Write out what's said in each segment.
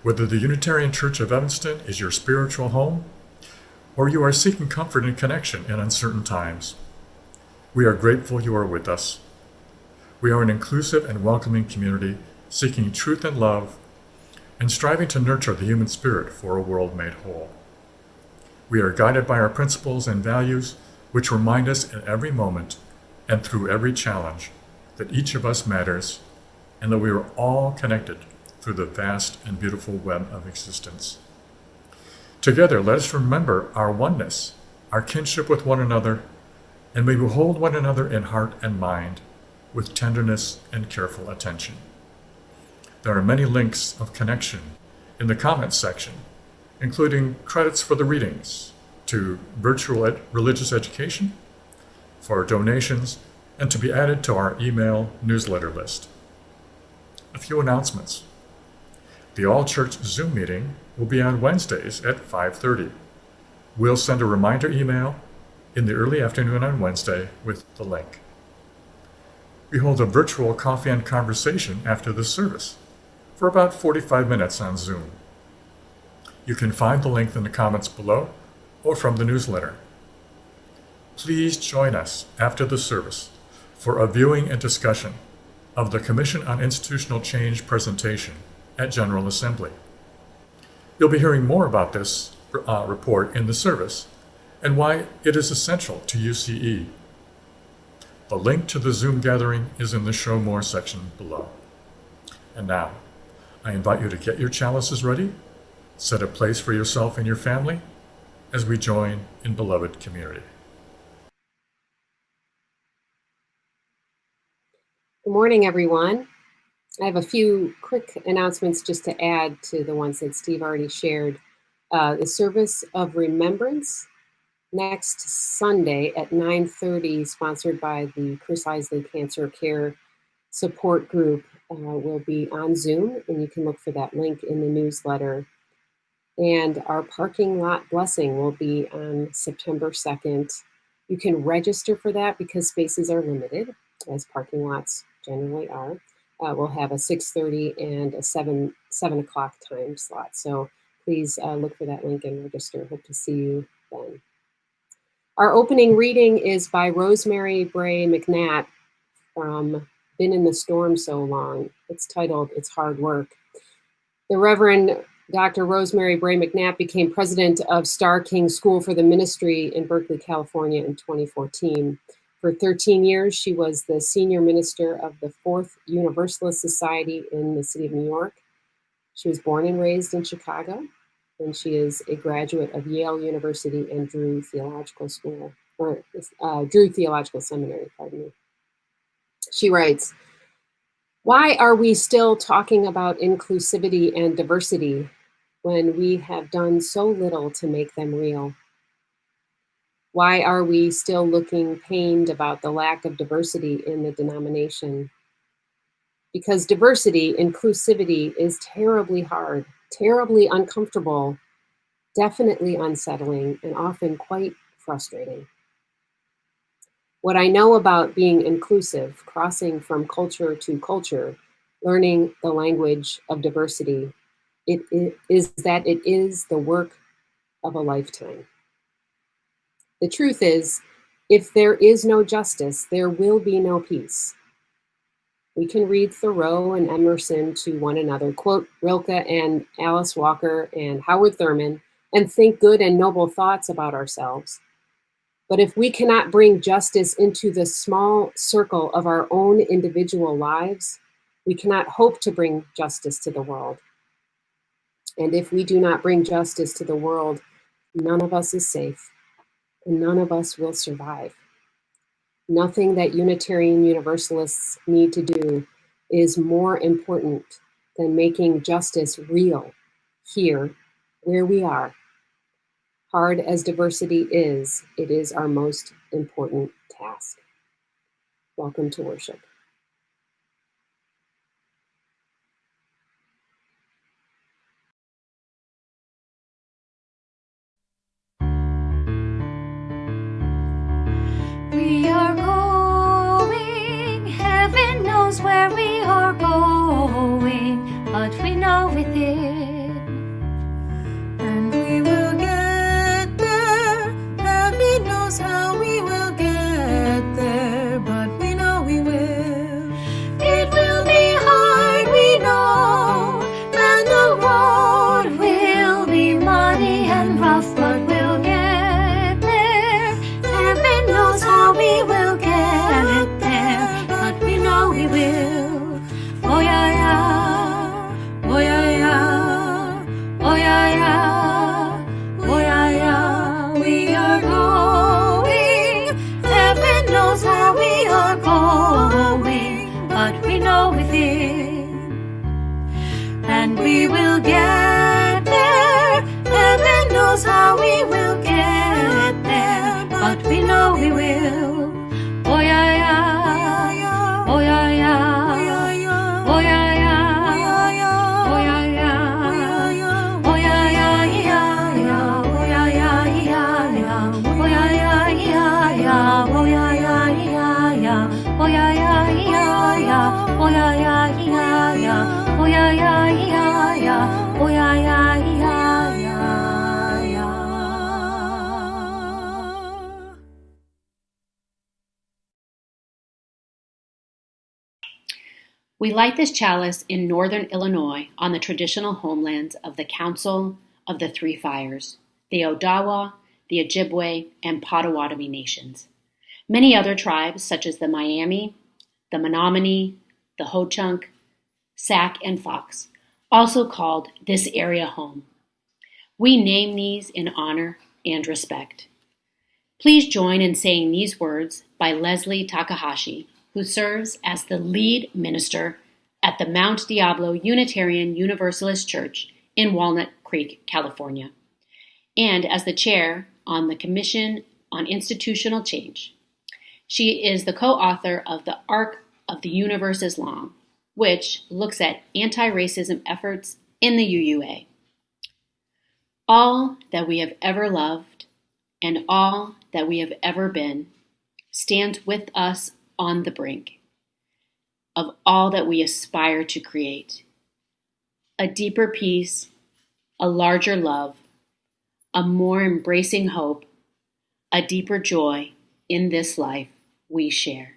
Whether the Unitarian Church of Evanston is your spiritual home, or you are seeking comfort and connection in uncertain times, we are grateful you are with us. We are an inclusive and welcoming community seeking truth and love and striving to nurture the human spirit for a world made whole. We are guided by our principles and values, which remind us in every moment and through every challenge that each of us matters and that we are all connected through the vast and beautiful web of existence. Together, let us remember our oneness, our kinship with one another, and may we hold one another in heart and mind with tenderness and careful attention. There are many links of connection in the comments section, including credits for the readings, to virtual religious education, for donations, and to be added to our email newsletter list. A few announcements. The all-church Zoom meeting will be on Wednesdays at 5:30. We'll send a reminder email in the early afternoon on Wednesday with the link. We hold a virtual coffee and conversation after the service for about 45 minutes on Zoom. You can find the link in the comments below or from the newsletter. Please join us after the service for a viewing and discussion of the Commission on Institutional Change presentation at General Assembly. You'll be hearing more about this report in the service and why it is essential to UCE. The link to the Zoom gathering is in the Show More section below. And now, I invite you to get your chalices ready, set a place for yourself and your family as we join in beloved community. Good morning, everyone. I have a few quick announcements just to add to the ones that Steve already shared. The service of remembrance next Sunday at 9:30, sponsored by the Chris Isley Cancer Care Support Group, will be on Zoom, and you can look for that link in the newsletter. And our parking lot blessing will be on September 2nd. You can register for that because spaces are limited, as parking lots generally are. We'll have a 6:30 and a 7 o'clock time slot. So please look for that link and register. Hope to see you then. Our opening reading is by Rosemary Bray McNatt from Been in the Storm So Long. It's titled, It's Hard Work. The Reverend Dr. Rosemary Bray McNatt became president of Star King School for the Ministry in Berkeley, California in 2014. For 13 years, she was the senior minister of the Fourth Universalist Society in the city of New York. She was born and raised in Chicago, and she is a graduate of Yale University and Drew Theological Seminary, pardon me. She writes, "Why are we still talking about inclusivity and diversity when we have done so little to make them real? Why are we still looking pained about the lack of diversity in the denomination? Because diversity, inclusivity is terribly hard, terribly uncomfortable, definitely unsettling, and often quite frustrating. What I know about being inclusive, crossing from culture to culture, learning the language of diversity, is that it is the work of a lifetime. The truth is, if there is no justice, there will be no peace. We can read Thoreau and Emerson to one another, quote Rilke and Alice Walker and Howard Thurman, and think good and noble thoughts about ourselves. But if we cannot bring justice into the small circle of our own individual lives, we cannot hope to bring justice to the world. And if we do not bring justice to the world, none of us is safe, and none of us will survive. Nothing that Unitarian Universalists need to do is more important than making justice real here, where we are. Hard as diversity is, it is our most important task." Welcome to worship. We are going, heaven knows where we are going, but we know with it we will. Oh yeah, yeah. Oh yeah, yeah. Oh yeah, yeah. Oh yeah, yeah. Oh yeah, yeah, yeah, yeah. Oh yeah, yeah, yeah, yeah. Oh yeah, yeah, yeah, yeah. Oh yeah, yeah, yeah, yeah. Oh yeah, yeah, yeah, yeah. Oh yeah, yeah, yeah, yeah. Oh yeah, yeah, yeah, yeah. Oh yeah, yeah, yeah, yeah. We light this chalice in northern Illinois on the traditional homelands of the Council of the Three Fires, the Odawa, the Ojibwe, and Potawatomi nations. Many other tribes, such as the Miami, the Menominee, the Ho-Chunk, Sac, and Fox, also called this area home. We name these in honor and respect. Please join in saying these words by Leslie Takahashi, who serves as the lead minister at the Mount Diablo Unitarian Universalist Church in Walnut Creek, California, and as the chair on the Commission on Institutional Change. She is the co-author of The Arc of the Universe is Long, which looks at anti-racism efforts in the UUA. All that we have ever loved and all that we have ever been stands with us on the brink of all that we aspire to create. A deeper peace, a larger love, a more embracing hope, a deeper joy in this life we share.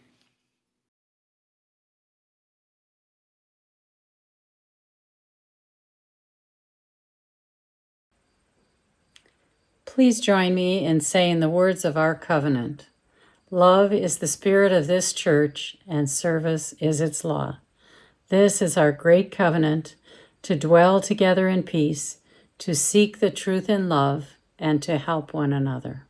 Please join me in saying the words of our covenant. Love is the spirit of this church, and service is its law. This is our great covenant, to dwell together in peace, to seek the truth in love, and to help one another.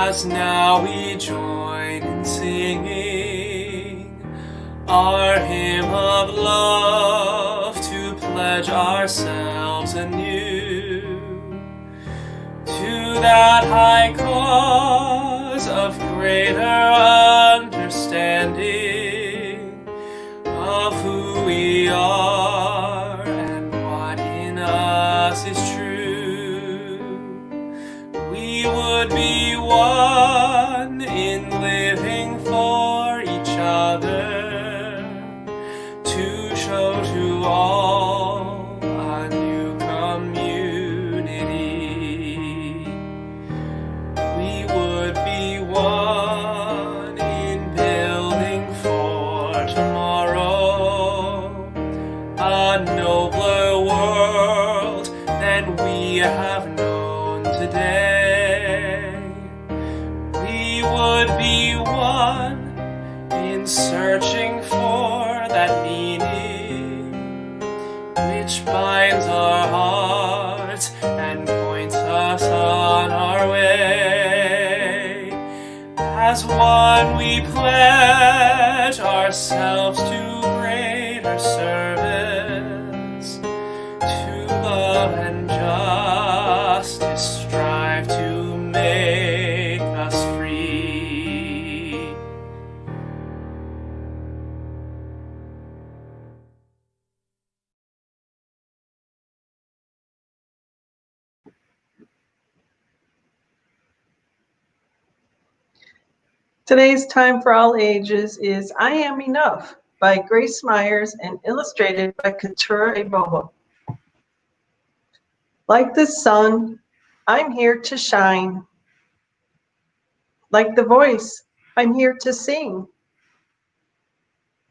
As now we join in singing our hymn of love to pledge ourselves anew to that high cause of greater understanding of who we are and what in us is true. We would be one in living for each other, to show to all a new community. We would be one in building for tomorrow a nobler world than we have known today. Would be one in searching for that meaning which binds our hearts and points us on our way. As one we pledge ourselves to greater service, to love and justice strive to make us free. Today's Time for All Ages is I Am Enough by Grace Myers and illustrated by Couture Ebobo. Like the sun, I'm here to shine. Like the voice, I'm here to sing.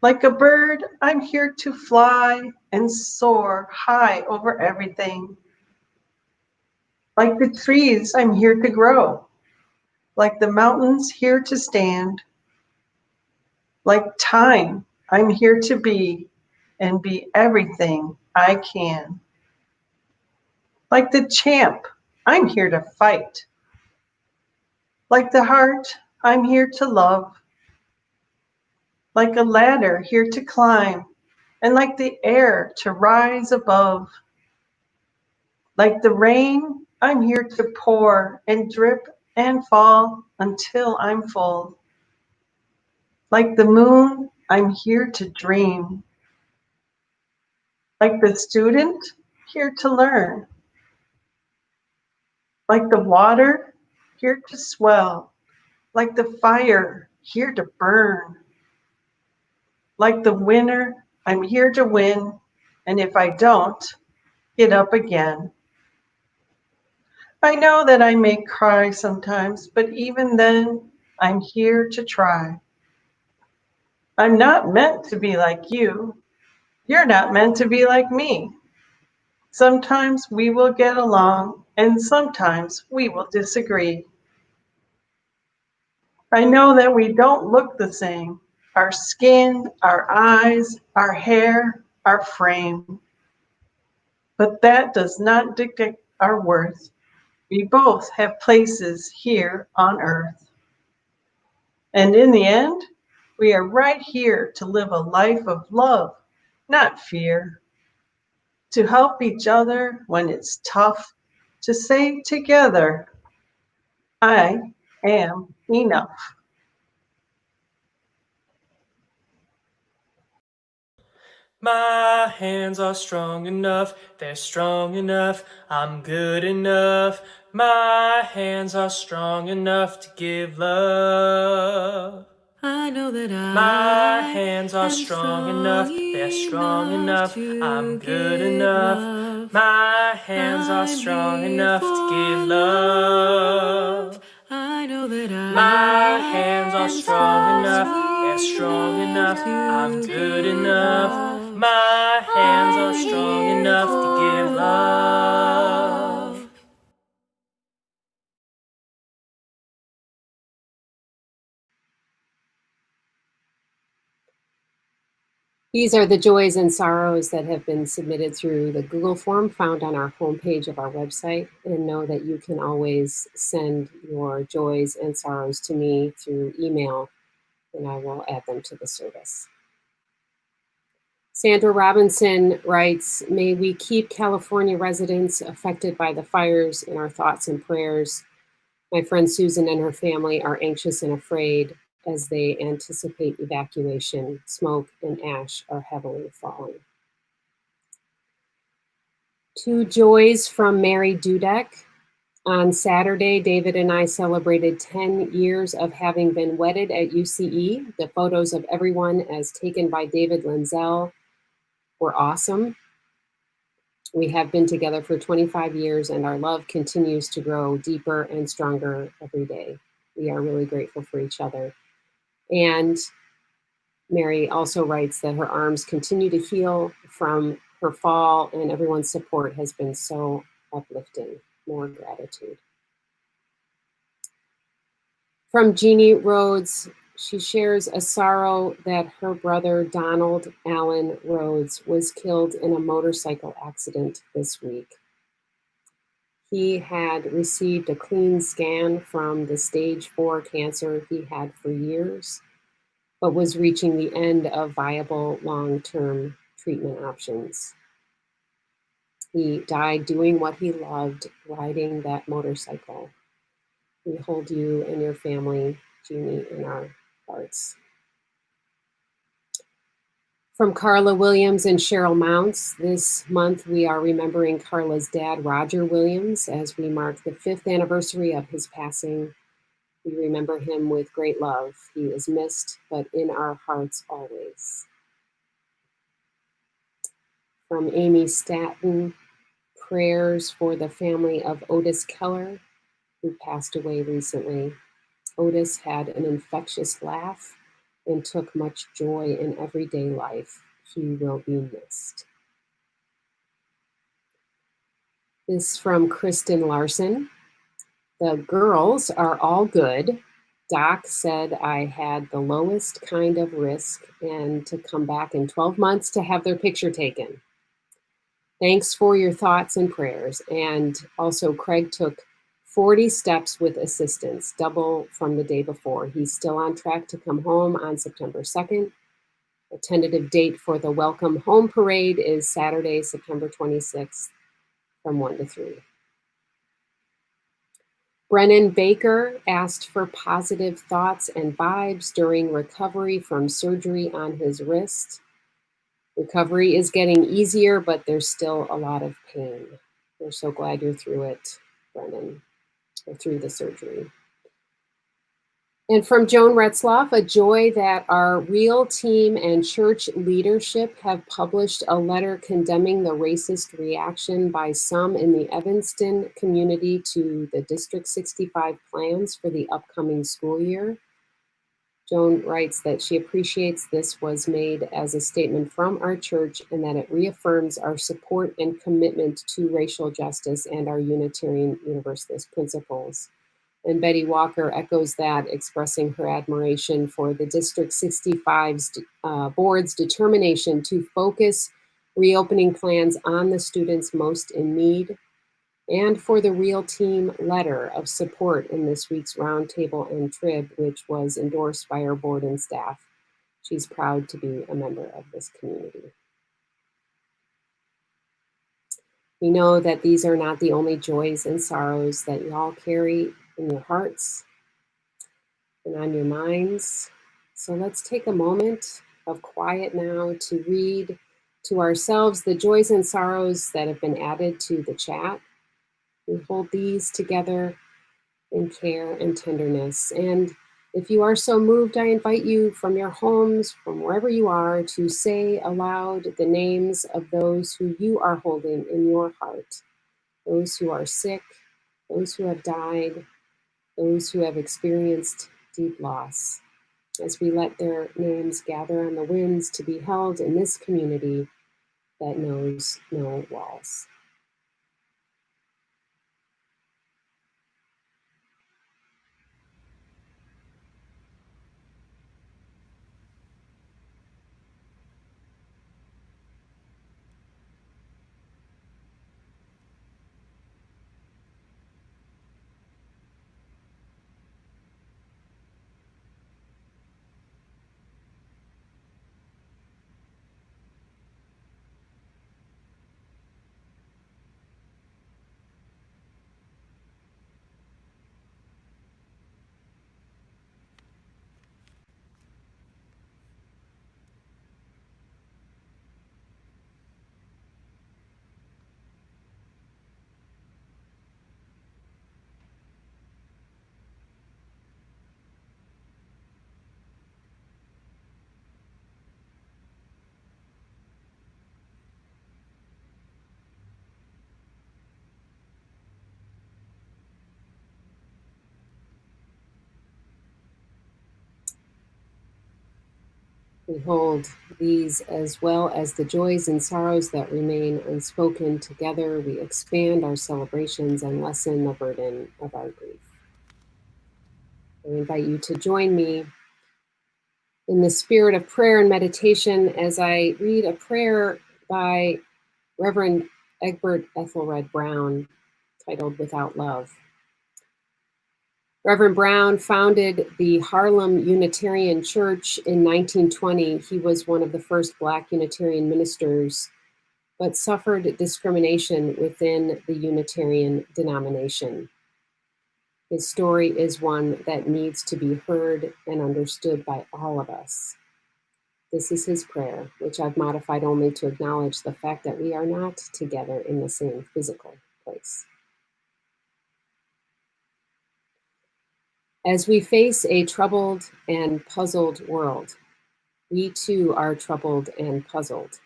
Like a bird, I'm here to fly and soar high over everything. Like the trees, I'm here to grow. Like the mountains, here to stand. Like time, I'm here to be and be everything I can. Like the champ, I'm here to fight. Like the heart, I'm here to love. Like a ladder here to climb, and like the air to rise above. Like the rain, I'm here to pour and drip and fall until I'm full. Like the moon, I'm here to dream. Like the student, here to learn. Like the water, here to swell. Like the fire, here to burn. Like the winner, I'm here to win. And if I don't, get up again. I know that I may cry sometimes, but even then, I'm here to try. I'm not meant to be like you. You're not meant to be like me. Sometimes we will get along, and sometimes we will disagree. I know that we don't look the same. Our skin, our eyes, our hair, our frame. But that does not dictate our worth. We both have places here on earth. And in the end, we are right here to live a life of love, not fear. To help each other when it's tough, to say together, I am enough. My hands are strong enough, they're strong enough, I'm good enough. My hands are strong enough to give love. I know that My hands are strong enough, they're strong enough, I'm good enough. My hands are strong enough to give love. I know that My hands are strong enough, they're strong enough, I'm good enough. My hands are strong enough to give love. These are the joys and sorrows that have been submitted through the Google form found on our homepage of our website. And know that you can always send your joys and sorrows to me through email, and I will add them to the service. Sandra Robinson writes, may we keep California residents affected by the fires in our thoughts and prayers. My friend Susan and her family are anxious and afraid as they anticipate evacuation. Smoke and ash are heavily falling. Two joys from Mary Dudek. On Saturday, David and I celebrated 10 years of having been wedded at UCE. The photos of everyone as taken by David Lenzel were awesome. We have been together for 25 years and our love continues to grow deeper and stronger every day. We are really grateful for each other. And Mary also writes that her arms continue to heal from her fall and everyone's support has been so uplifting. More gratitude. From Jeannie Rhodes, she shares a sorrow that her brother Donald Allen Rhodes was killed in a motorcycle accident this week. He had received a clean scan from the stage 4 cancer he had for years, but was reaching the end of viable long-term treatment options. He died doing what he loved, riding that motorcycle. We hold you and your family, Jeannie, in our hearts. From Carla Williams and Cheryl Mounts, this month we are remembering Carla's dad, Roger Williams, as we mark the 5th anniversary of his passing. We remember him with great love. He is missed, but in our hearts always. From Amy Staton, prayers for the family of Otis Keller, who passed away recently. Otis had an infectious laugh and took much joy in everyday life. He will be missed. This from Kristen Larson. The girls are all good. Doc said I had the lowest kind of risk and to come back in 12 months to have their picture taken. Thanks for your thoughts and prayers. And also, Craig took 40 steps with assistance, double from the day before. He's still on track to come home on September 2nd. The tentative date for the Welcome Home Parade is Saturday, September 26th from 1 to 3. Brennan Baker asked for positive thoughts and vibes during recovery from surgery on his wrist. Recovery is getting easier, but there's still a lot of pain. We're so glad you're through it, Brennan, or through the surgery. And from Joan Retzloff, a joy that our real team and church leadership have published a letter condemning the racist reaction by some in the Evanston community to the District 65 plans for the upcoming school year. Joan writes that she appreciates this was made as a statement from our church and that it reaffirms our support and commitment to racial justice and our Unitarian Universalist principles. And Betty Walker echoes that, expressing her admiration for the District 65's board's determination to focus reopening plans on the students most in need, and for the Real Team letter of support in this week's roundtable and trib, which was endorsed by our board and staff. She's proud to be a member of this community. We know that these are not the only joys and sorrows that you all carry in your hearts and on your minds. So let's take a moment of quiet now to read to ourselves the joys and sorrows that have been added to the chat. We hold these together in care and tenderness. And if you are so moved, I invite you from your homes, from wherever you are, to say aloud the names of those who you are holding in your heart, those who are sick, those who have died, those who have experienced deep loss, as we let their names gather on the winds to be held in this community that knows no walls. We hold these as well as the joys and sorrows that remain unspoken. Together, we expand our celebrations and lessen the burden of our grief. I invite you to join me in the spirit of prayer and meditation as I read a prayer by Reverend Egbert Ethelred Brown titled Without Love. Reverend Brown founded the Harlem Unitarian Church in 1920. He was one of the first Black Unitarian ministers, but suffered discrimination within the Unitarian denomination. His story is one that needs to be heard and understood by all of us. This is his prayer, which I've modified only to acknowledge the fact that we are not together in the same physical place. As we face a troubled and puzzled world, we too are troubled and puzzled.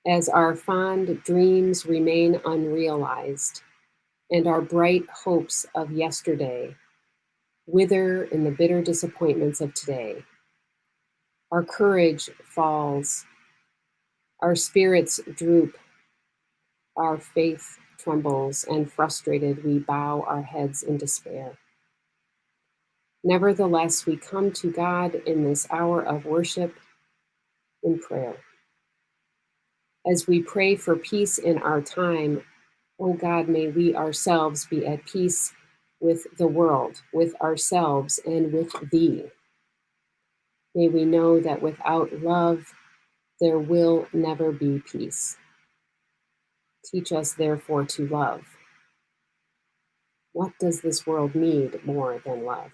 As our fond dreams remain unrealized and our bright hopes of yesterday wither in the bitter disappointments of today, our courage falls, our spirits droop, our faith trembles, and frustrated we bow our heads in despair. Nevertheless, we come to God in this hour of worship in prayer. As we pray for peace in our time, O God, may we ourselves be at peace with the world, with ourselves, and with Thee. May we know that without love, there will never be peace. Teach us, therefore, to love. What does this world need more than love?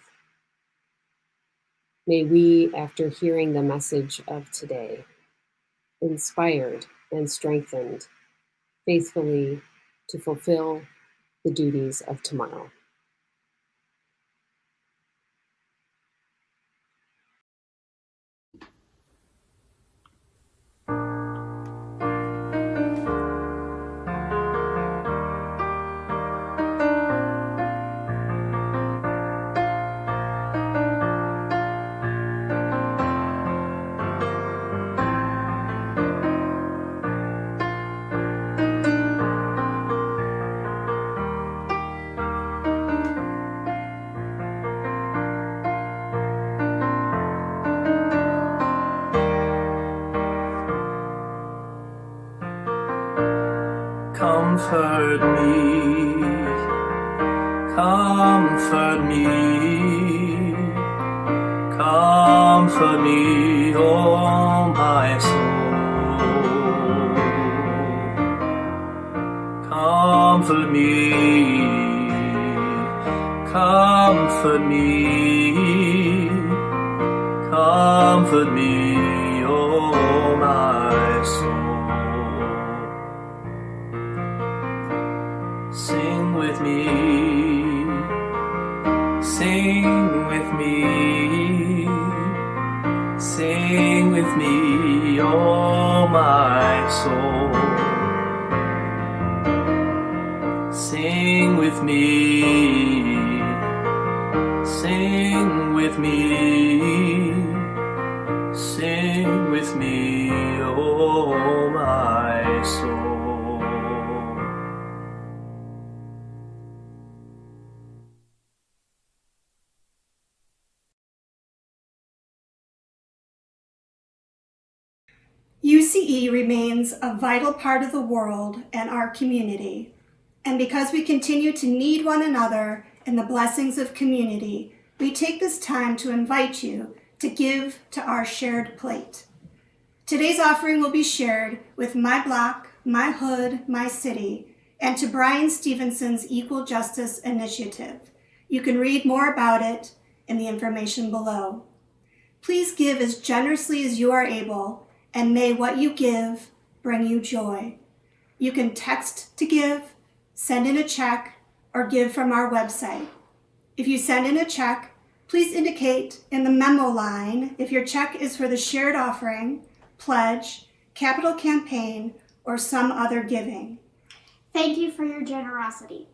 May we, after hearing the message of today, inspired and strengthened, faithfully to fulfill the duties of tomorrow. Comfort me, comfort me, comfort me, oh my soul. Comfort me, comfort me, comfort me, oh my soul. Sing with me, sing with me, sing with me, oh my soul. Sing with me, sing with me, sing with me, oh my soul. UCE remains a vital part of the world and our community. And because we continue to need one another and the blessings of community, we take this time to invite you to give to our shared plate. Today's offering will be shared with My Block, My Hood, My City, and to Brian Stevenson's Equal Justice Initiative. You can read more about it in the information below. Please give as generously as you are able, and may what you give bring you joy. You can text to give, send in a check, or give from our website. If you send in a check, please indicate in the memo line if your check is for the shared offering, pledge, capital campaign, or some other giving. Thank you for your generosity.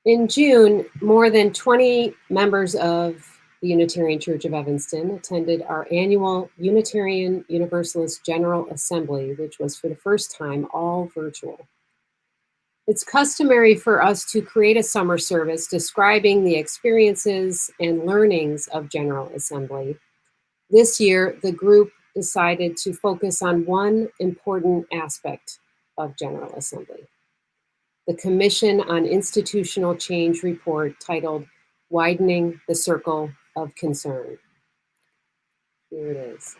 In June, more than 20 members of the Unitarian Church of Evanston attended our annual Unitarian Universalist General Assembly, which was for the first time all virtual. It's customary for us to create a summer service describing the experiences and learnings of General Assembly. This year, the group decided to focus on one important aspect of General Assembly: the Commission on Institutional Change report titled Widening the Circle of Concern. Here it is.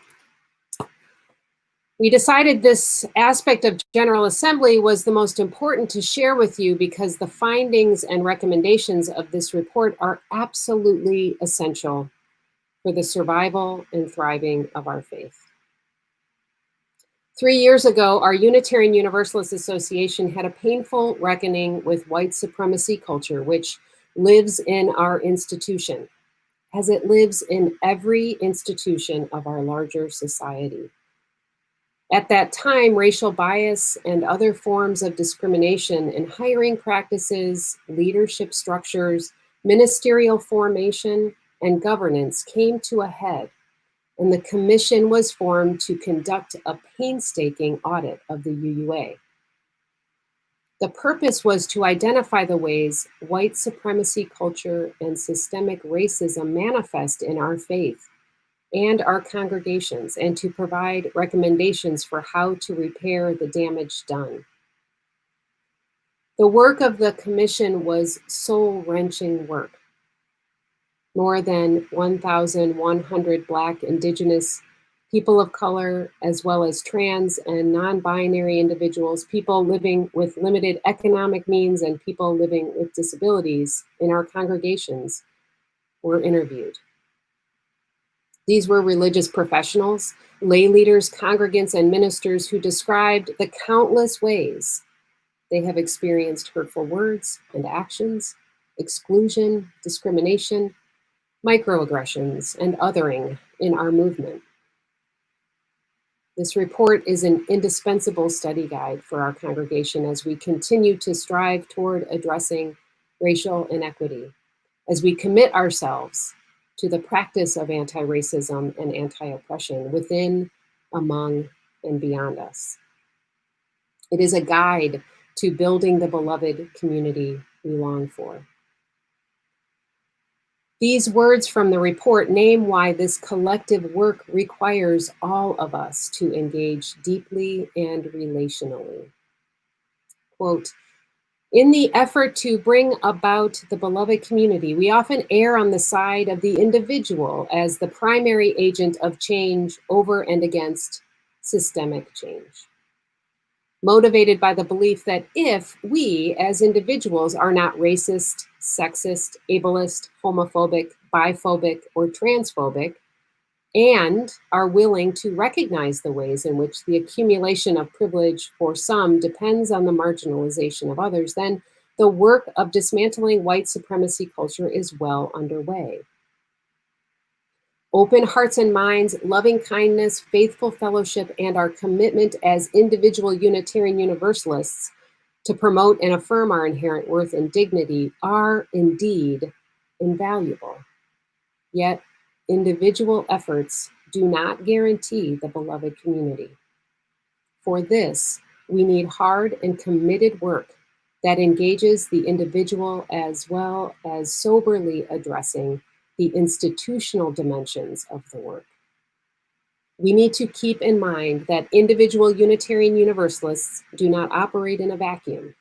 We decided this aspect of General Assembly was the most important to share with you because the findings and recommendations of this report are absolutely essential for the survival and thriving of our faith. 3 years ago, our Unitarian Universalist Association had a painful reckoning with white supremacy culture, which lives in our institution, as it lives in every institution of our larger society. At that time, racial bias and other forms of discrimination in hiring practices, leadership structures, ministerial formation, and governance came to a head, and the commission was formed to conduct a painstaking audit of the UUA. The purpose was to identify the ways white supremacy culture and systemic racism manifest in our faith and our congregations, and to provide recommendations for how to repair the damage done. The work of the commission was soul-wrenching work. More than 1,100 Black, Indigenous, people of color, as well as trans and non-binary individuals, people living with limited economic means, and people living with disabilities in our congregations were interviewed. These were religious professionals, lay leaders, congregants, and ministers who described the countless ways they have experienced hurtful words and actions, exclusion, discrimination, microaggressions, and othering in our movement. This report is an indispensable study guide for our congregation as we continue to strive toward addressing racial inequity, as we commit ourselves to the practice of anti-racism and anti-oppression within, among, and beyond us. It is a guide to building the beloved community we long for. These words from the report name why this collective work requires all of us to engage deeply and relationally. Quote, "In the effort to bring about the beloved community, we often err on the side of the individual as the primary agent of change over and against systemic change. Motivated by the belief that if we as individuals are not racist, sexist, ableist, homophobic, biphobic, or transphobic, and are willing to recognize the ways in which the accumulation of privilege for some depends on the marginalization of others, then the work of dismantling white supremacy culture is well underway. Open hearts and minds, loving kindness, faithful fellowship, and our commitment as individual Unitarian Universalists to promote and affirm our inherent worth and dignity are indeed invaluable. Yet, individual efforts do not guarantee the beloved community. For this, we need hard and committed work that engages the individual as well as soberly addressing the institutional dimensions of the work. We need to keep in mind that individual Unitarian Universalists do not operate in a vacuum,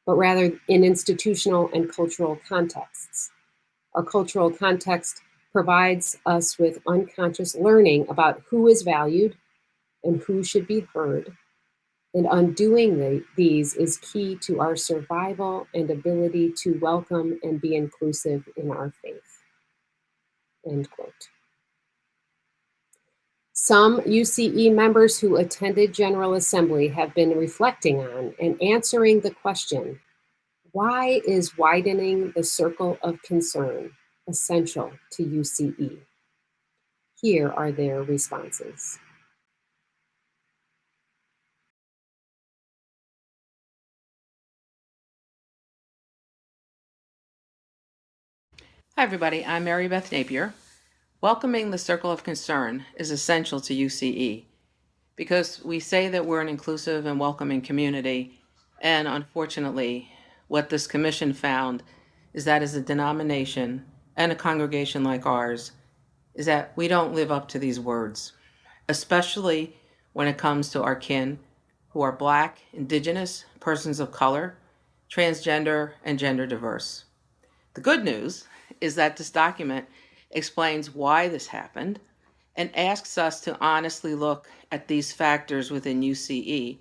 but rather in institutional and cultural contexts. Our cultural context provides us with unconscious learning about who is valued and who should be heard, and undoing these is key to our survival and ability to welcome and be inclusive in our faith." End quote. Some UCE members who attended General Assembly have been reflecting on and answering the question, why is widening the circle of concern essential to UCE? Here are their responses. Hi, everybody. I'm Mary Beth Napier. Welcoming the circle of concern is essential to UCE because we say that we're an inclusive and welcoming community, and unfortunately, what this commission found is that as a denomination and a congregation like ours, is that we don't live up to these words, especially when it comes to our kin who are Black, Indigenous, persons of color, transgender, and gender diverse. The good news is that this document explains why this happened and asks us to honestly look at these factors within UCE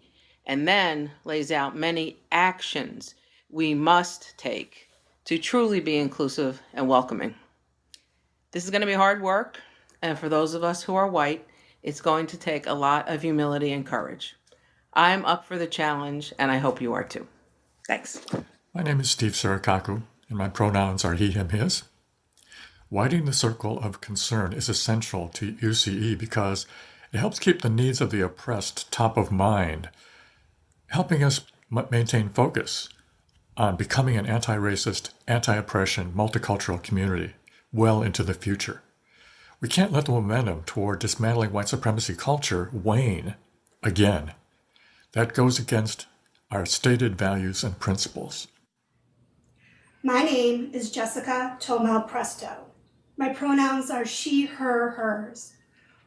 and then lays out many actions we must take to truly be inclusive and welcoming. This is going to be hard work, and for those of us who are white, it's going to take a lot of humility and courage. I'm up for the challenge, and I hope you are too. Thanks. My name is Steve Sarakaku, and my pronouns are he, him, his. Widening the circle of concern is essential to UCE because it helps keep the needs of the oppressed top of mind, helping us maintain focus on becoming an anti-racist, anti-oppression, multicultural community well into the future. We can't let the momentum toward dismantling white supremacy culture wane again. That goes against our stated values and principles. My name is Jessica Tomel Presto. My pronouns are she, her, hers.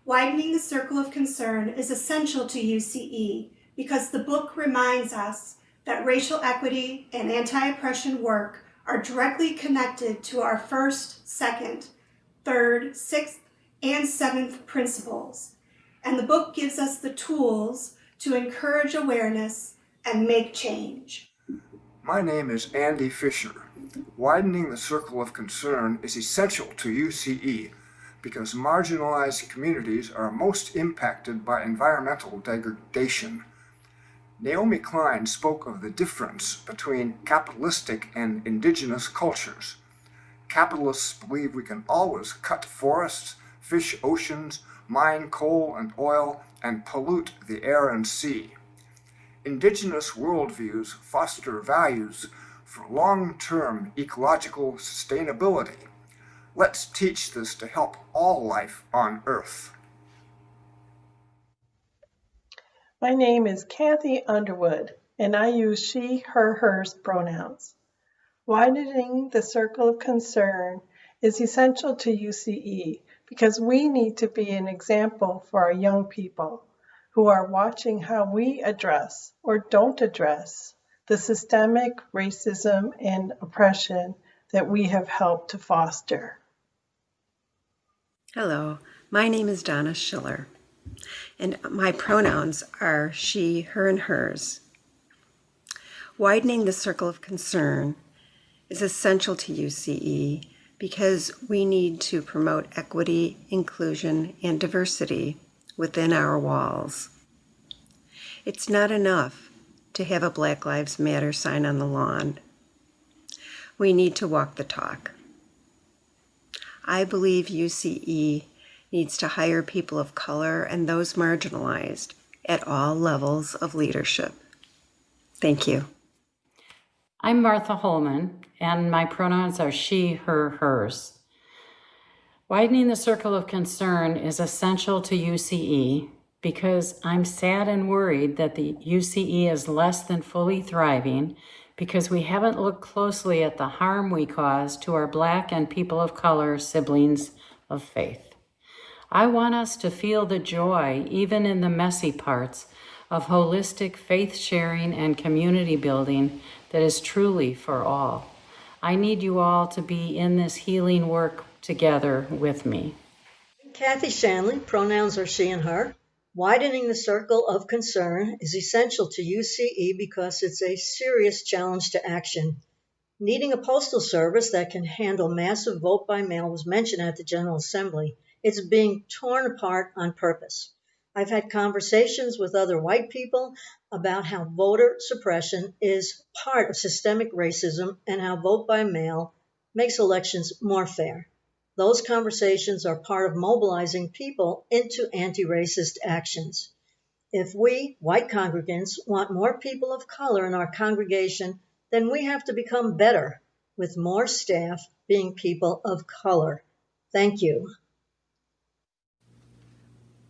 Widening the circle of concern is essential to UCE because the book reminds us that racial equity and anti-oppression work are directly connected to our first, second, third, sixth, and seventh principles. And the book gives us the tools to encourage awareness and make change. My name is Andy Fisher. Widening the circle of concern is essential to UCE because marginalized communities are most impacted by environmental degradation. Naomi Klein spoke of the difference between capitalistic and indigenous cultures. Capitalists believe we can always cut forests, fish oceans, mine coal and oil, and pollute the air and sea. Indigenous worldviews foster values for long-term ecological sustainability. Let's teach this to help all life on Earth. My name is Kathy Underwood, and I use she, her, hers pronouns. Widening the circle of concern is essential to UCE because we need to be an example for our young people who are watching how we address or don't address the systemic racism and oppression that we have helped to foster. Hello, my name is Donna Schiller, and my pronouns are she, her, and hers. Widening the circle of concern is essential to UCE because we need to promote equity, inclusion, and diversity within our walls. It's not enough to have a Black Lives Matter sign on the lawn. We need to walk the talk. I believe UCE needs to hire people of color and those marginalized at all levels of leadership. Thank you. I'm Martha Holman, and my pronouns are she, her, hers. Widening the circle of concern is essential to UCE because I'm sad and worried that the UCE is less than fully thriving because we haven't looked closely at the harm we cause to our Black and people of color siblings of faith. I want us to feel the joy, even in the messy parts, of holistic faith sharing and community building that is truly for all. I need you all to be in this healing work together with me. Kathy Shanley, pronouns are she and her. Widening the circle of concern is essential to UCE because it's a serious challenge to action. Needing a postal service that can handle massive vote by mail was mentioned at the General Assembly. It's being torn apart on purpose. I've had conversations with other white people about how voter suppression is part of systemic racism and how vote by mail makes elections more fair. Those conversations are part of mobilizing people into anti-racist actions. If we, white congregants, want more people of color in our congregation, then we have to become better. with more staff being people of color. Thank you.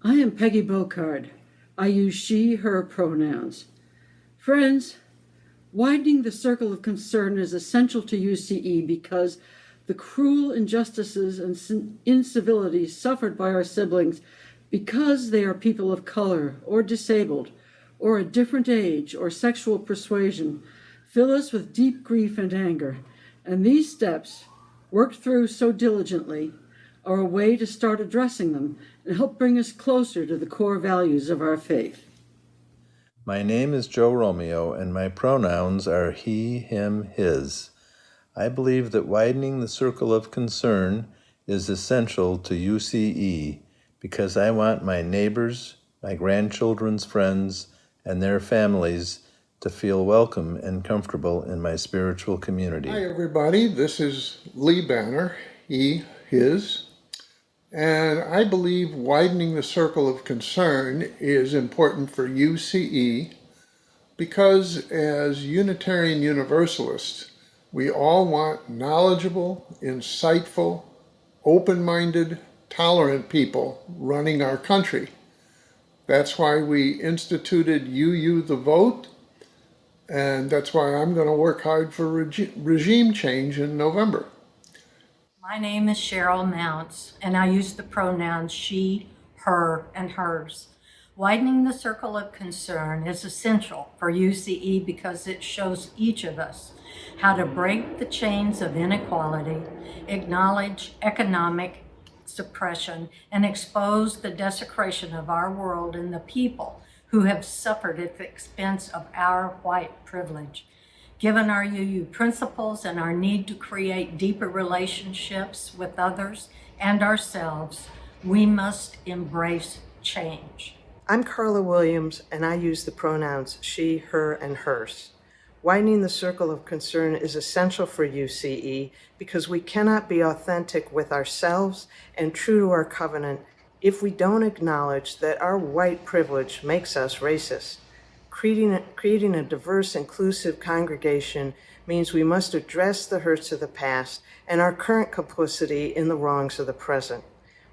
I am Peggy Bocard. I use she, her pronouns. Friends, widening the circle of concern is essential to UCE because the cruel injustices and incivilities suffered by our siblings because they are people of color or disabled or a different age or sexual persuasion fill us with deep grief and anger. And these steps, worked through so diligently, are a way to start addressing them and help bring us closer to the core values of our faith. My name is Joe Romeo, and my pronouns are he, him, his. I believe that widening the circle of concern is essential to UCE because I want my neighbors, my grandchildren's friends, and their families to feel welcome and comfortable in my spiritual community. Hi, everybody. This is Lee Banner, he, his. And I believe widening the circle of concern is important for UCE because as Unitarian Universalists, we all want knowledgeable, insightful, open-minded, tolerant people running our country. That's why we instituted UU the Vote, and that's why I'm going to work hard for regime change in November. My name is Cheryl Mounts, and I use the pronouns she, her, and hers. Widening the circle of concern is essential for UCE because it shows each of us how to break the chains of inequality, acknowledge economic suppression, and expose the desecration of our world and the people who have suffered at the expense of our white privilege. Given our UU principles and our need to create deeper relationships with others and ourselves, we must embrace change. I'm Carla Williams, and I use the pronouns she, her, and hers. Widening the circle of concern is essential for UCE because we cannot be authentic with ourselves and true to our covenant if we don't acknowledge that our white privilege makes us racist. Creating a diverse, inclusive congregation means we must address the hurts of the past and our current complicity in the wrongs of the present.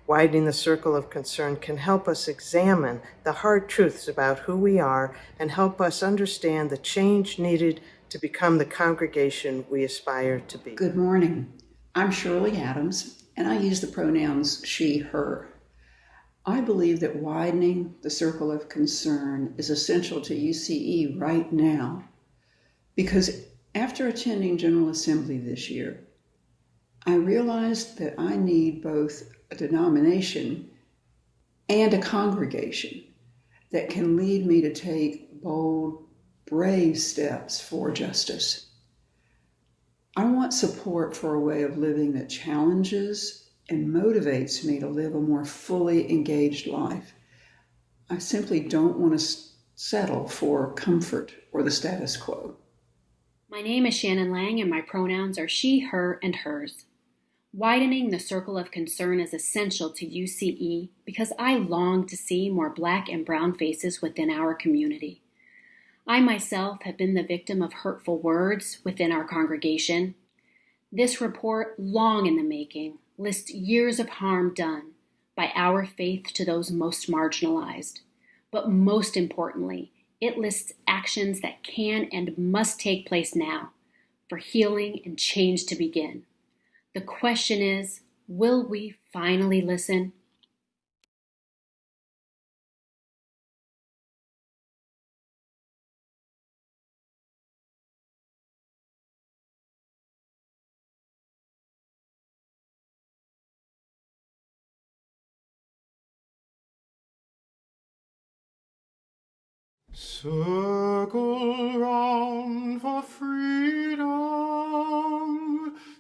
Widening the circle of concern can help us examine the hard truths about who we are and help us understand the change needed to become the congregation we aspire to be. Good morning. I'm Shirley Adams, and I use the pronouns she, her. I believe that widening the circle of concern is essential to UCE right now because after attending General Assembly this year, I realized that I need both a denomination and a congregation that can lead me to take bold, brave steps for justice. I want support for a way of living that challenges and motivates me to live a more fully engaged life. I simply don't want to settle for comfort or the status quo. My name is Shannon Lang, and my pronouns are she, her, and hers. Widening the circle of concern is essential to UCE because I long to see more Black and brown faces within our community. I myself have been the victim of hurtful words within our congregation. This report, long in the making, lists years of harm done by our faith to those most marginalized. But most importantly, it lists actions that can and must take place now for healing and change to begin. The question is, will we finally listen? Circle round for freedom,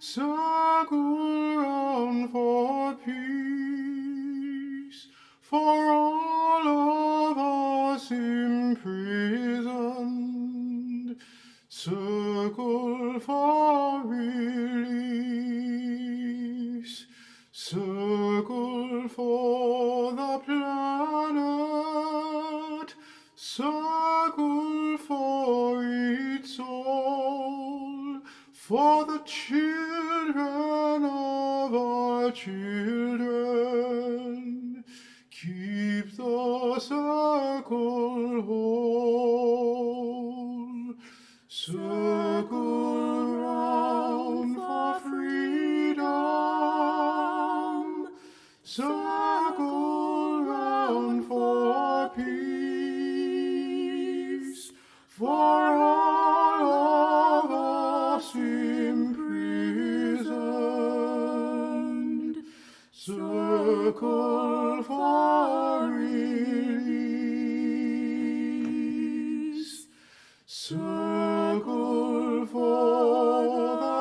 circle round for peace, for all of us imprisoned, circle for release, circle for the planet, circle for its soul, for the children of our children, keep the circle whole. Circle round for freedom. Circle round for peace. For all of us imprisoned. Circle for release. Circle for the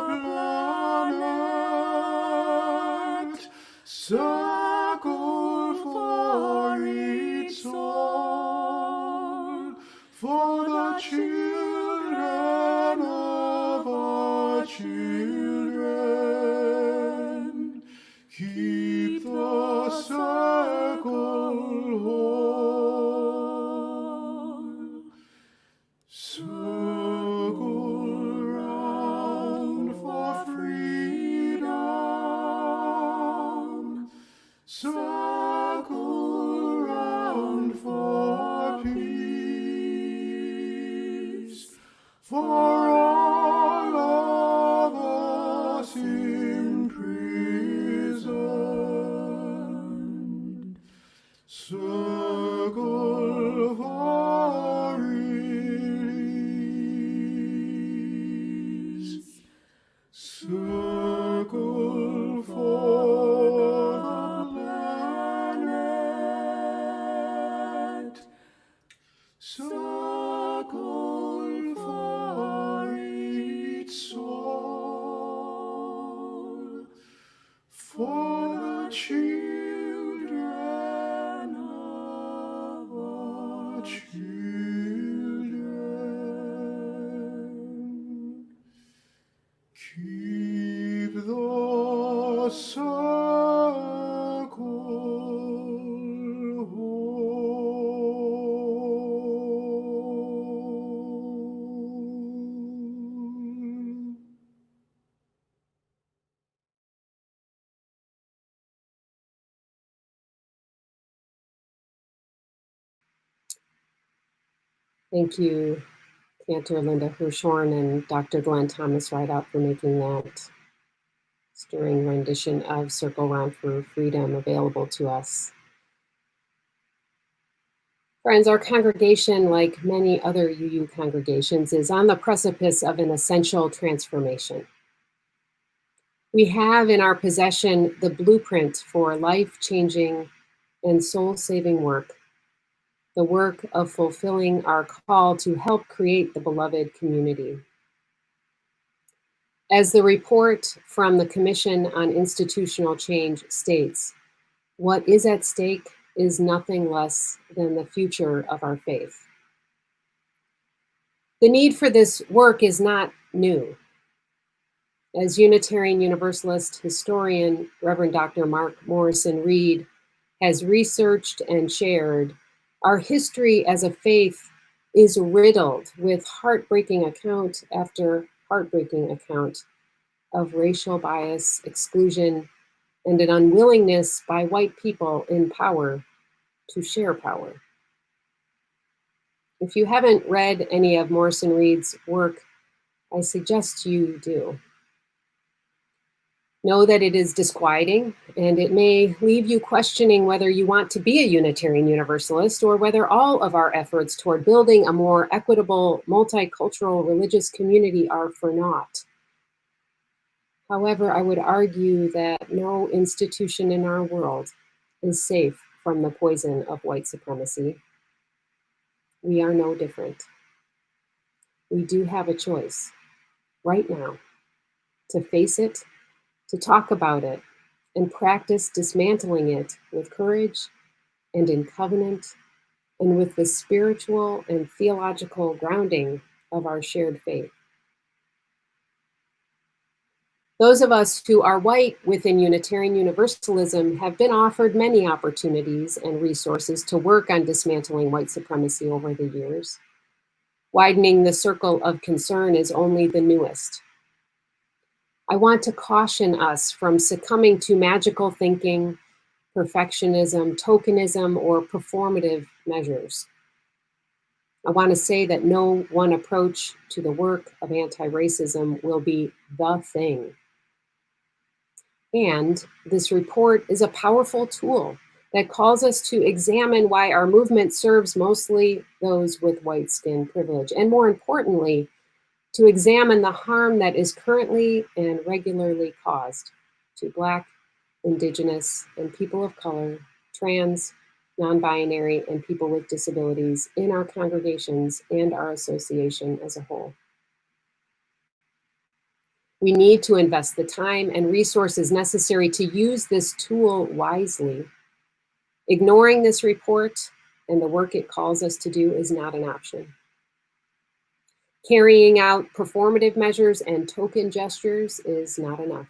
planet. Circle for its soul. For the children of our children. Keep the circle whole. Circle round for freedom. Circle round for peace. For all of us imprisoned. Circle for release. Circle for the planet. Circle for its soul. For the children of our children. Keep the circle whole. Thank you, Cantor Linda Hirschhorn and Dr. Glenn Thomas Rideout for making that stirring rendition of Circle Round for Freedom available to us. Friends, our congregation, like many other UU congregations, is on the precipice of an essential transformation. We have in our possession the blueprint for life-changing and soul-saving work, the work of fulfilling our call to help create the beloved community. As the report from the Commission on Institutional Change states, what is at stake is nothing less than the future of our faith. The need for this work is not new. As Unitarian Universalist historian Reverend Dr. Mark Morrison Reed has researched and shared, our history as a faith is riddled with heartbreaking account after heartbreaking account of racial bias, exclusion, and an unwillingness by white people in power to share power. If you haven't read any of Morrison Reed's work, I suggest you do. Know that it is disquieting, and it may leave you questioning whether you want to be a Unitarian Universalist or whether all of our efforts toward building a more equitable, multicultural religious community are for naught. However, I would argue that no institution in our world is safe from the poison of white supremacy. We are no different. We do have a choice right now to face it, to talk about it, and practice dismantling it with courage and in covenant and with the spiritual and theological grounding of our shared faith. Those of us who are white within Unitarian Universalism have been offered many opportunities and resources to work on dismantling white supremacy over the years. Widening the circle of concern is only the newest. I want to caution us from succumbing to magical thinking, perfectionism, tokenism, or performative measures. I want to say that no one approach to the work of anti-racism will be the thing. And this report is a powerful tool that calls us to examine why our movement serves mostly those with white skin privilege, and more importantly, to examine the harm that is currently and regularly caused to Black, Indigenous, and people of color, trans, non-binary, and people with disabilities in our congregations and our association as a whole. We need to invest the time and resources necessary to use this tool wisely. Ignoring this report and the work it calls us to do is not an option. Carrying out performative measures and token gestures is not enough.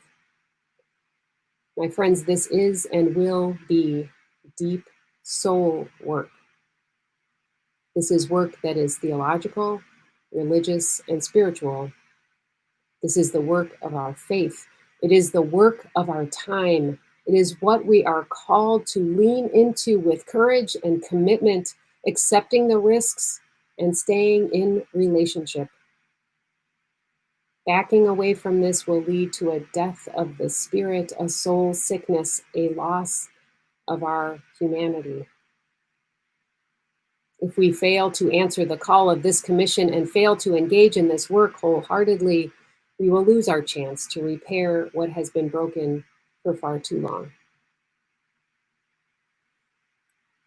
My friends, this is and will be deep soul work. This is work that is theological, religious, and spiritual. This is the work of our faith. It is the work of our time. It is what we are called to lean into with courage and commitment, accepting the risks and staying in relationship. Backing away from this will lead to a death of the spirit, a soul sickness, a loss of our humanity. If we fail to answer the call of this commission and fail to engage in this work wholeheartedly, we will lose our chance to repair what has been broken for far too long.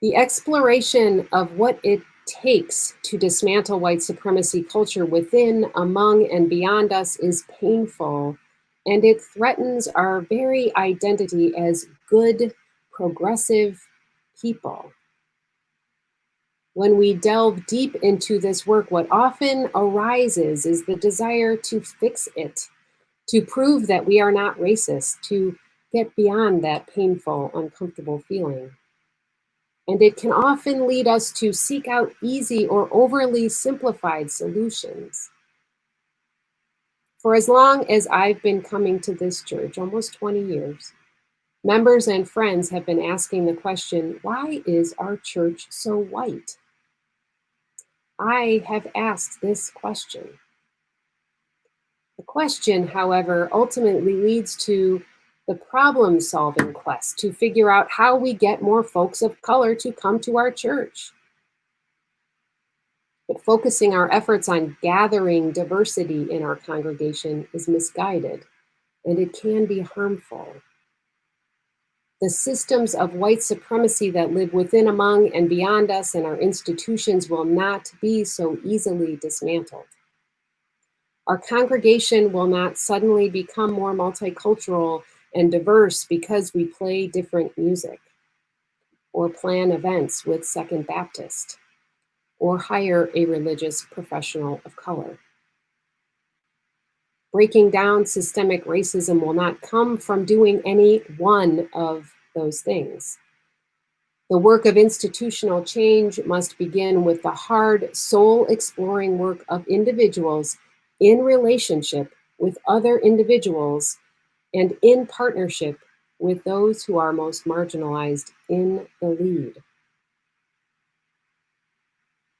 The exploration of what it takes to dismantle white supremacy culture within, among, and beyond us is painful, and it threatens our very identity as good, progressive people. When we delve deep into this work, what often arises is the desire to fix it, to prove that we are not racist, to get beyond that painful, uncomfortable feeling. And it can often lead us to seek out easy or overly simplified solutions. For as long as I've been coming to this church, almost 20 years, members and friends have been asking the question, why is our church so white? I have asked this question. The question, however, ultimately leads to the problem-solving quest to figure out how we get more folks of color to come to our church. But focusing our efforts on gathering diversity in our congregation is misguided, and it can be harmful. The systems of white supremacy that live within, among, and beyond us and our institutions will not be so easily dismantled. Our congregation will not suddenly become more multicultural and diverse because we play different music, or plan events with Second Baptist, or hire a religious professional of color. Breaking down systemic racism will not come from doing any one of those things. The work of institutional change must begin with the hard, soul-exploring work of individuals in relationship with other individuals and in partnership with those who are most marginalized in the lead.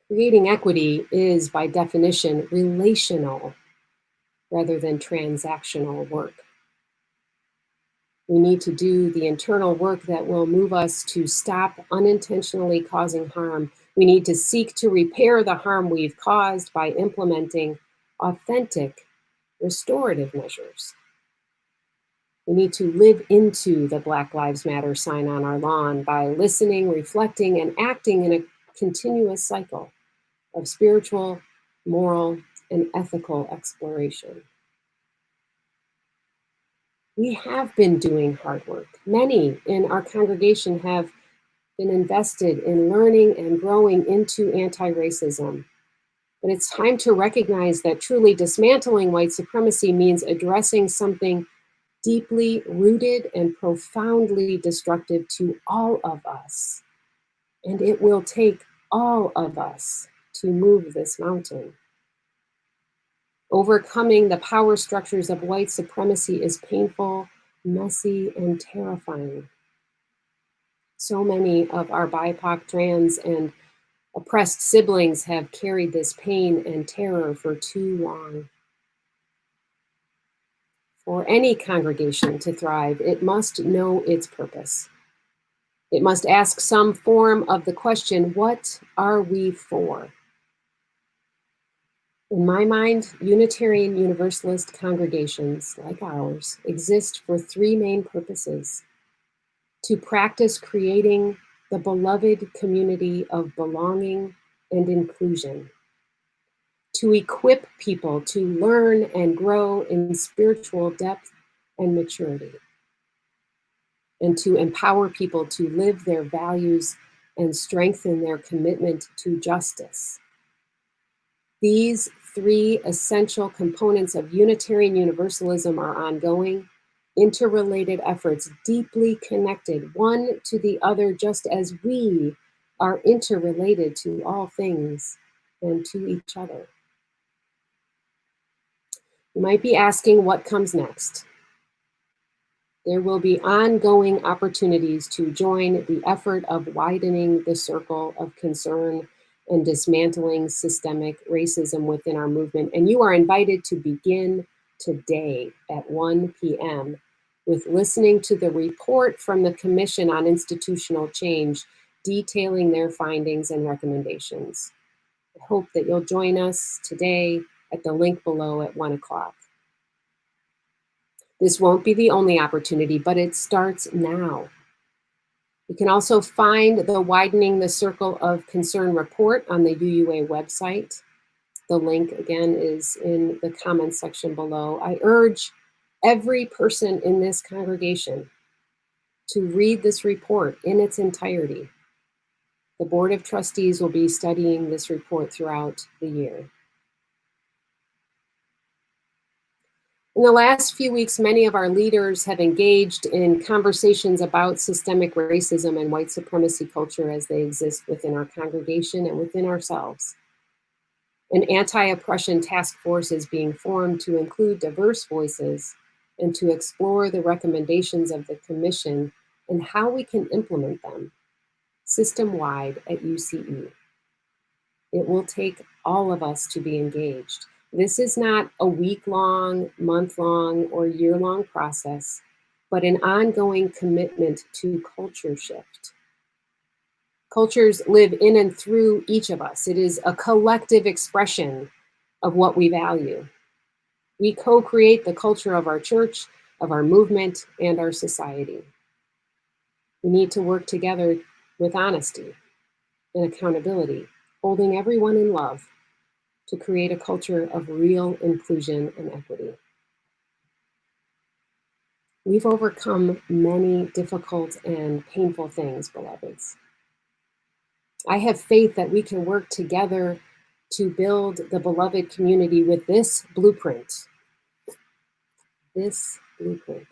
Creating equity is, by definition, relational rather than transactional work. We need to do the internal work that will move us to stop unintentionally causing harm. We need to seek to repair the harm we've caused by implementing authentic, restorative measures. We need to live into the Black Lives Matter sign on our lawn by listening, reflecting, and acting in a continuous cycle of spiritual, moral, and ethical exploration. We have been doing hard work. Many in our congregation have been invested in learning and growing into anti-racism. But it's time to recognize that truly dismantling white supremacy means addressing something deeply rooted and profoundly destructive to all of us. And it will take all of us to move this mountain. Overcoming the power structures of white supremacy is painful, messy, and terrifying. So many of our BIPOC, trans, and oppressed siblings have carried this pain and terror for too long. For any congregation to thrive, it must know its purpose. It must ask some form of the question, what are we for? In my mind, Unitarian Universalist congregations like ours exist for three main purposes: to practice creating the beloved community of belonging and inclusion, to equip people to learn and grow in spiritual depth and maturity, and to empower people to live their values and strengthen their commitment to justice. These three essential components of Unitarian Universalism are ongoing, interrelated efforts, deeply connected one to the other, just as we are interrelated to all things and to each other. You might be asking what comes next. There will be ongoing opportunities to join the effort of widening the circle of concern and dismantling systemic racism within our movement. And you are invited to begin today at 1 p.m. with listening to the report from the Commission on Institutional Change, detailing their findings and recommendations. I hope that you'll join us today at the link below at 1 o'clock. This won't be the only opportunity, but it starts now. You can also find the Widening the Circle of Concern report on the UUA website. The link, again, is in the comments section below. I urge every person in this congregation to read this report in its entirety. The Board of Trustees will be studying this report throughout the year. In the last few weeks, many of our leaders have engaged in conversations about systemic racism and white supremacy culture as they exist within our congregation and within ourselves. An anti-oppression task force is being formed to include diverse voices and to explore the recommendations of the Commission and how we can implement them system-wide at UCE. It will take all of us to be engaged. This is not a week-long, month-long, or year-long process, but an ongoing commitment to culture shift. Cultures live in and through each of us. It is a collective expression of what we value. We co-create the culture of our church, of our movement, and our society. We need to work together with honesty and accountability, holding everyone in love, to create a culture of real inclusion and equity. We've overcome many difficult and painful things, beloveds. I have faith that we can work together to build the beloved community with this blueprint. This blueprint.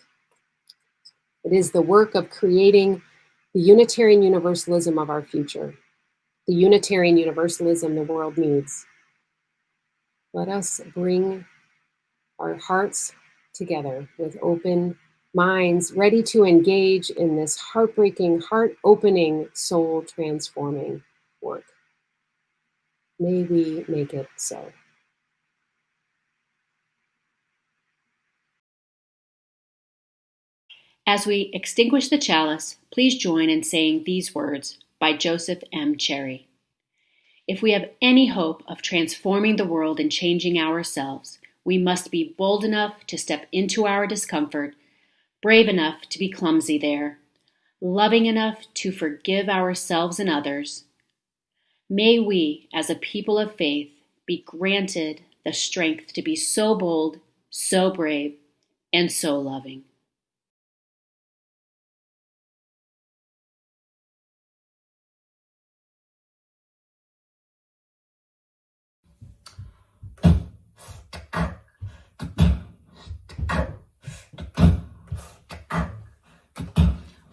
It is the work of creating the Unitarian Universalism of our future, the Unitarian Universalism the world needs. Let us bring our hearts together with open minds, ready to engage in this heartbreaking, heart-opening, soul-transforming work. May we make it so. As we extinguish the chalice, please join in saying these words by Joseph M. Cherry. If we have any hope of transforming the world and changing ourselves, we must be bold enough to step into our discomfort, brave enough to be clumsy there, loving enough to forgive ourselves and others. May we, as a people of faith, be granted the strength to be so bold, so brave, and so loving.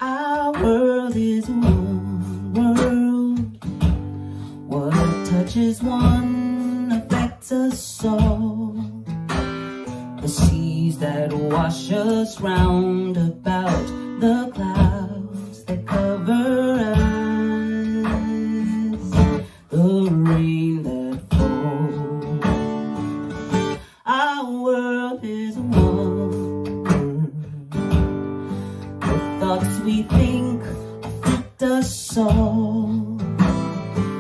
Our world is one world. What touches one affects us all. wash us round about the clouds that cover us, the rain that falls. Our world is a wonder. The thoughts we think affect us all.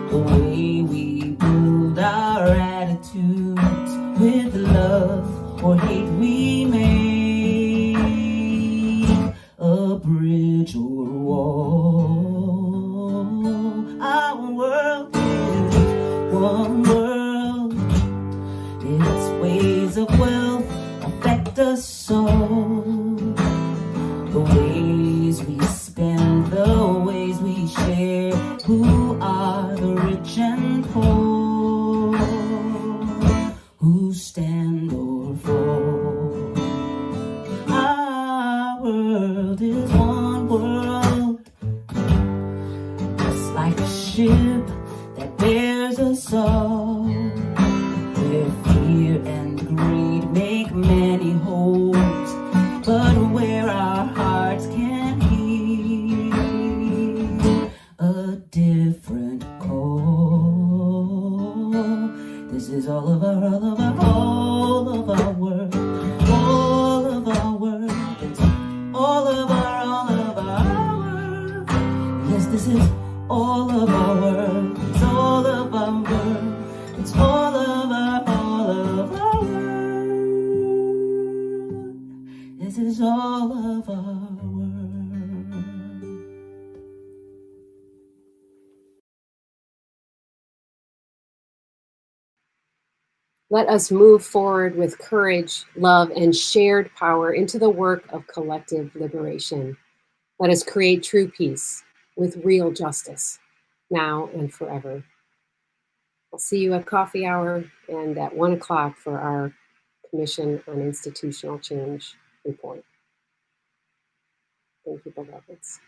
The way we build our attitudes with love or hate we make, a bridge or a wall. Our world is one world. Its ways of wealth affect us all. The ways we spend, the ways we share, who are the rich and poor, who stand or fall. Our world is one world, just like a ship that bears us all, where fear and greed make many holes, but where our hearts can hear a different call. This is all of our world, all of our world. It's all of our world. Yes, this is all of our world. It's all of our world. It's all of our world. This is all of our world. Let us move forward with courage, love, and shared power into the work of collective liberation. Let us create true peace with real justice, now and forever. I'll see you at coffee hour and at 1 o'clock for our Commission on Institutional Change report. Thank you, beloveds.